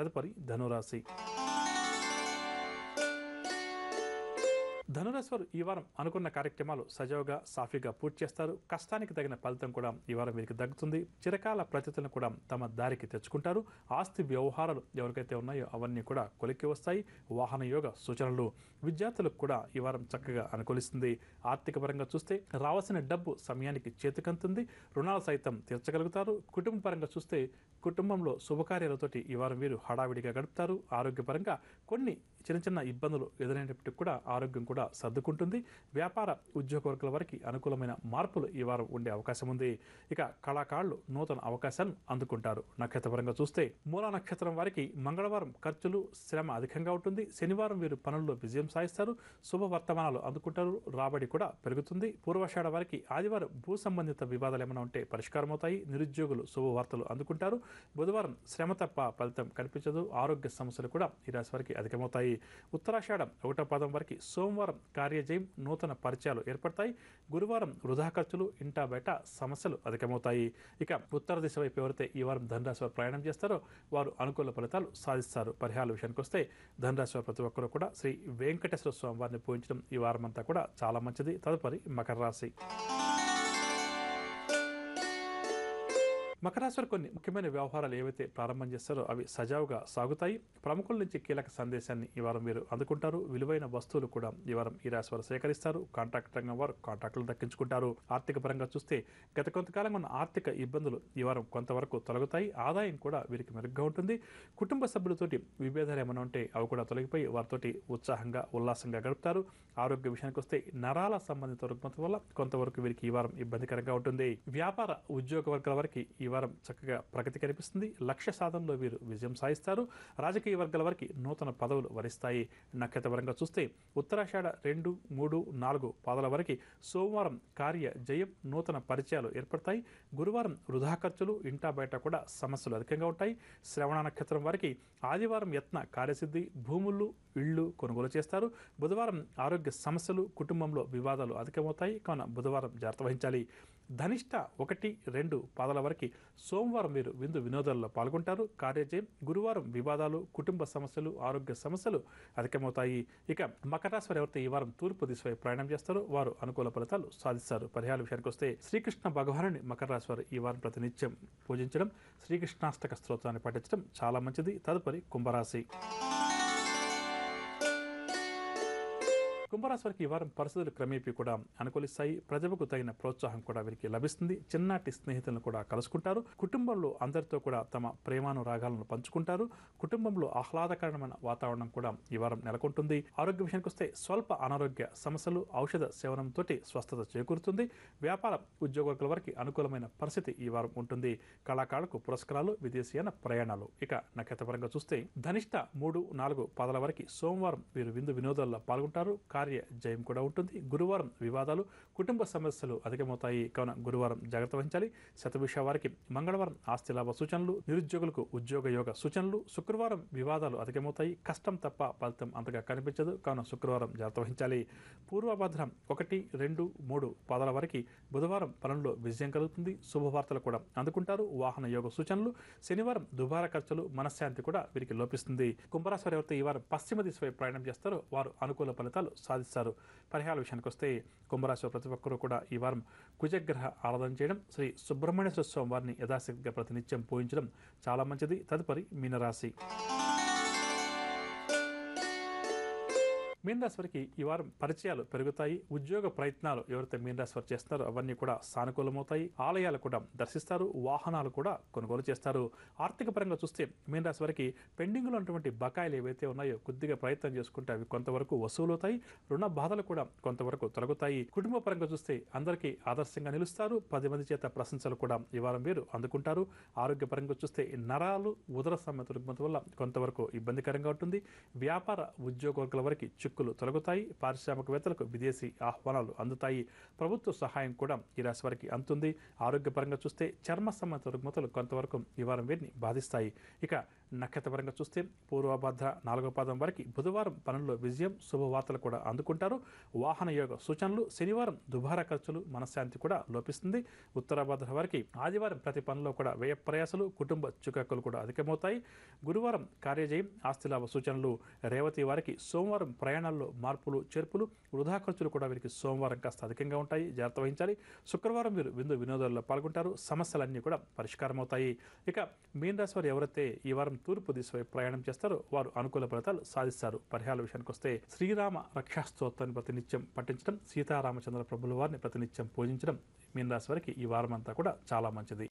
తదుపరి ధనురాశి. ధనురాశి వారు ఈ వారం అనుకున్న కార్యక్రమాలు సజావుగా సాఫీగా పూర్తి చేస్తారు. కష్టానికి తగిన ఫలితం కూడా ఈ వారం వీరికి దక్కుతుంది. చిరకాల ప్రతితులను కూడా తమ దారికి తెచ్చుకుంటారు. ఆస్తి వ్యవహారాలు ఎవరికైతే ఉన్నాయో అవన్నీ కూడా కొలిక్కి వస్తాయి. వాహన యోగ సూచనలు విద్యార్థులకు కూడా ఈ వారం చక్కగా అనుకూలిస్తుంది. ఆర్థిక పరంగా చూస్తే రావాల్సిన డబ్బు సమయానికి చేతికంతుంది. రుణాలు సైతం తీర్చగలుగుతారు. కుటుంబ పరంగా చూస్తే కుటుంబంలో శుభకార్యాలతోటి ఈ వారం వీరు హడావిడిగా గడుపుతారు. ఆరోగ్యపరంగా కొన్ని చిన్న ఇబ్బందులు ఎదురైనప్పటికీ కూడా ఆరోగ్యం కూడా సర్దుకుంటుంది. వ్యాపార ఉద్యోగ వర్గాల వారికి అనుకూలమైన మార్పులు ఈ వారం ఉండే అవకాశం ఉంది. ఇక కళాకారులు నూతన అవకాశాలను అందుకుంటారు. నక్షత్రపరంగా చూస్తే మూలా నక్షత్రం వారికి మంగళవారం ఖర్చులు శ్రమ అధికంగా ఉంటుంది. శనివారం వీరు పనుల్లో విజయం సాధిస్తారు. శుభవర్తమానాలు అందుకుంటారు. రాబడి కూడా పెరుగుతుంది. పూర్వాషాఢ వారికి ఆదివారం భూ సంబంధిత వివాదాలు ఏమైనా ఉంటే పరిష్కారం అవుతాయి. నిరుద్యోగులు శుభవార్తలు అందుకుంటారు. బుధవారం శ్రమ తప్ప ఫలితం కనిపించదు. ఆరోగ్య సమస్యలు కూడా ఈ రాశి వారికి అధికమవుతాయి. ఉత్తరాషాఢం 1వ పాదం వరకు సోమవారం కార్యజయం నూతన పరిచయాలు ఏర్పడతాయి. గురువారం వృధా ఖర్చులు ఇంటా బయట సమస్యలు అధికమవుతాయి. ఇక ఉత్తర దిశ వైపు ఎవరైతే ఈ వారం ధనురాశి వారు ప్రయాణం చేస్తారో వారు అనుకూల ఫలితాలు సాధిస్తారు. పరిహారాల విషయానికి వస్తే ధనురాశి వారు ప్రతి ఒక్కరూ కూడా శ్రీ వెంకటేశ్వర స్వామి వారిని పూజించడం ఈ వారం అంతా కూడా చాలా మంచిది. తదుపరి మకర రాశి. మకర రాశి వారు కొన్ని ముఖ్యమైన వ్యవహారాలు ఏవైతే ప్రారంభం చేస్తారో అవి సజావుగా సాగుతాయి. ప్రముఖుల నుంచి కీలక సందేశాన్ని ఈ వారం వీరు అందుకుంటారు. విలువైన వస్తువులు కూడా ఈ వారం ఈ రాశి వారు సేకరిస్తారు. కాంట్రాక్ట్ రంగం వారు కాంట్రాక్టులు దక్కించుకుంటారు. ఆర్థిక పరంగా చూస్తే గత కొంతకాలంగా ఉన్న ఆర్థిక ఇబ్బందులు ఈ వారం కొంతవరకు తొలగుతాయి. ఆదాయం కూడా వీరికి మెరుగ్గా ఉంటుంది. కుటుంబ సభ్యులతోటి విభేదాలు ఏమైనా ఉంటే అవి కూడా తొలగిపోయి వారితోటి ఉత్సాహంగా ఉల్లాసంగా గడుపుతారు. ఆరోగ్య విషయానికి వస్తే నరాల సంబంధిత రుగ్మత వల్ల కొంతవరకు వీరికి ఈ వారం ఇబ్బందికరంగా ఉంటుంది. వ్యాపార ఉద్యోగ వర్గాల వారికి ఈ వారం చక్కగా ప్రగతి కనిపిస్తుంది. లక్ష్య సాధనలో వీరు విజయం సాధిస్తారు. రాజకీయ వర్గాల వారికి నూతన పదవులు వరిస్తాయి. నక్షత్రపరంగా చూస్తే ఉత్తరాషాఢ 2, 3, 4 పాదాల వరకు సోమవారం కార్య జయం నూతన పరిచయాలు ఏర్పడతాయి. గురువారం వృధా ఖర్చులు ఇంటా బయట కూడా సమస్యలు అధికంగా ఉంటాయి. శ్రవణ నక్షత్రం వారికి ఆదివారం యత్న కార్యసిద్ధి భూములు ఇళ్ళు కొనుగోలు చేస్తారు. బుధవారం ఆరోగ్య సమస్యలు కుటుంబంలో వివాదాలు అధికమవుతాయి. కావున బుధవారం జాగ్రత్త వహించాలి. ధనిష్ట 1, 2 పాదాల వరకు సోమవారం మీరు విందు వినోదాల్లో పాల్గొంటారు. కార్యజయం గురువారం వివాదాలు కుటుంబ సమస్యలు ఆరోగ్య సమస్యలు అధికమవుతాయి. ఇక మకర రాశి వారు ఎవరైతే ఈ వారం తూర్పు దిశ వైపు ప్రయాణం చేస్తారో వారు అనుకూల ఫలితాలు సాధిస్తారు. పరిహారాల విషయానికి వస్తే శ్రీకృష్ణ భగవానుని మకర రాశి వారు ఈ వారం ప్రతినిత్యం పూజించడం శ్రీకృష్ణాష్టక స్తోత్రాన్ని పఠించడం చాలా మంచిది. తదుపరి కుంభరాశి. కుంభరాశి వారికి ఈ వారం పరిస్థితులు క్రమేపీ కూడా అనుకూలిస్తాయి. ప్రజలకు తగిన ప్రోత్సాహం కూడా వీరికి లభిస్తుంది. చిన్నటి స్నేహితులను కూడా కలుసుకుంటారు. కుటుంబంలో అందరితో కూడా తమ ప్రేమానురాగాలను పంచుకుంటారు. కుటుంబంలో ఆహ్లాదకరమైన వాతావరణం కూడా ఈ వారం నెలకొంటుంది. ఆరోగ్య విషయానికి వస్తే స్వల్ప అనారోగ్య సమస్యలు ఔషధ సేవనంతో స్వస్థత చేకూరుతుంది. వ్యాపార ఉద్యోగుల వారికి అనుకూలమైన పరిస్థితి ఈ వారం ఉంటుంది. కళాకారులకు పురస్కారాలు విదేశీయాన ప్రయాణాలు. ఇక నక్షత్రపరంగా చూస్తే ధనిష్ట 3, 4 పాదాల వరకు సోమవారం వీరు విందు వినోదాల్లో పాల్గొంటారు. కార్య జయం కూడా ఉంటుంది. గురువారం వివాదాలు కుటుంబ సమస్యలు అధికమవుతాయి. కావున గురువారం జాగ్రత్త వహించాలి. శతభిష వారికి మంగళవారం ఆస్తి లాభ సూచనలు నిరుద్యోగులకు ఉద్యోగ యోగ సూచనలు. శుక్రవారం వివాదాలు అధికమవుతాయి. కష్టం తప్ప ఫలితం అంతగా కనిపించదు. కావున శుక్రవారం జాగ్రత్త వహించాలి. పూర్వభద్రం 1, 2, 3 పాదాల వరకు బుధవారం పనుల్లో విజయం కలుగుతుంది. శుభవార్తలు కూడా అందుకుంటారు. వాహన యోగ సూచనలు. శనివారం దుబార ఖర్చులు మనశ్శాంతి కూడా వీరికి లోపిస్తుంది. కుంభరాశి వారు ఎవరైతే ఈ వారం పశ్చిమ దిశ వైపు ప్రయాణం చేస్తారో వారు అనుకూల ఫలితాలు సాధిస్తారు. పరిహార విషయానికి వస్తే కుంభరాశి ప్రతి ఒక్కరూ కూడా ఈ వారం కుజగ్రహ ఆరాధన చేయడం శ్రీ సుబ్రహ్మణ్యేశ్వర స్వామి వారిని యథాశక్తిగా ప్రతినిత్యం పూజించడం చాలా మంచిది. తదుపరి మీనరాశి. మీనరాశి వారికి ఈ వారం పరిచయాలు పెరుగుతాయి. ఉద్యోగ ప్రయత్నాలు ఎవరైతే మీనరాశి వారు చేస్తున్నారో అవన్నీ కూడా సానుకూలమవుతాయి. ఆలయాలు కూడా దర్శిస్తారు. వాహనాలు కూడా కొనుగోలు చేస్తారు. ఆర్థిక పరంగా చూస్తే మీనరాశి వారికి పెండింగ్లో ఉన్నటువంటి బకాయిలు ఏవైతే ఉన్నాయో కొద్దిగా ప్రయత్నం చేసుకుంటే అవి కొంతవరకు వసూలవుతాయి. రుణ బాధలు కూడా కొంతవరకు తొలగుతాయి. కుటుంబ పరంగా చూస్తే అందరికీ ఆదర్శంగా నిలుస్తారు. 10 మంది చేత ప్రశంసలు కూడా ఈ వారం వీరు అందుకుంటారు. ఆరోగ్య పరంగా చూస్తే నరాలు ఉదర సంబంధిత రుగ్మత వల్ల కొంతవరకు ఇబ్బందికరంగా ఉంటుంది. వ్యాపార ఉద్యోగ వర్గాల వరకు చిక్కులు తొలగుతాయి. పారిశ్రామికవేత్తలకు విదేశీ ఆహ్వానాలు అందుతాయి. ప్రభుత్వ సహాయం కూడా ఈ రాశి వారికి అందుతుంది. ఆరోగ్యపరంగా చూస్తే చర్మ సంబంధిత రుగ్మతలు కొంతవరకు ఈ వారం వీరిని బాధిస్తాయి. ఇక నక్షత్రపరంగా చూస్తే పూర్వభద్ర 4వ పాదం వారికి బుధవారం పనుల్లో విజయం, శుభవార్తలు కూడా అందుకుంటారు. వాహన యోగ సూచనలు. శనివారం దుబారా ఖర్చులు, మనశ్శాంతి కూడా లోపిస్తుంది. ఉత్తరాభద్ర వారికి ఆదివారం ప్రతి పనిలో కూడా వ్యయ ప్రయాసాలు, కుటుంబ చికాకులు కూడా అధికమవుతాయి. గురువారం కార్యజయం, ఆస్తిలాభ సూచనలు. రేవతి వారికి సోమవారం ప్రయాణాల్లో మార్పులు, చేర్పులు, వృధా ఖర్చులు కూడా వీరికి సోమవారం కాస్త అధికంగా ఉంటాయి, జాగ్రత్త వహించాలి. శుక్రవారం వీరు వినోదాల్లో పాల్గొంటారు, సమస్యలన్నీ కూడా పరిష్కారం అవుతాయి. ఇక మీన రాశి వారు ఎవరైతే ఈ వారం తూర్పు దిశ వైపు ప్రయాణం చేస్తారో వారు అనుకూల ఫలితాలు సాధిస్తారు. పరిహారాల విషయానికి వస్తే శ్రీరామ రక్షా స్తోత్రాన్ని ప్రతినిత్యం పఠించడం, సీతారామచంద్ర ప్రభుల వారిని ప్రతినిత్యం పూజించడం మీన రాశి వారికి ఈ వారం అంతా కూడా చాలా మంచిది.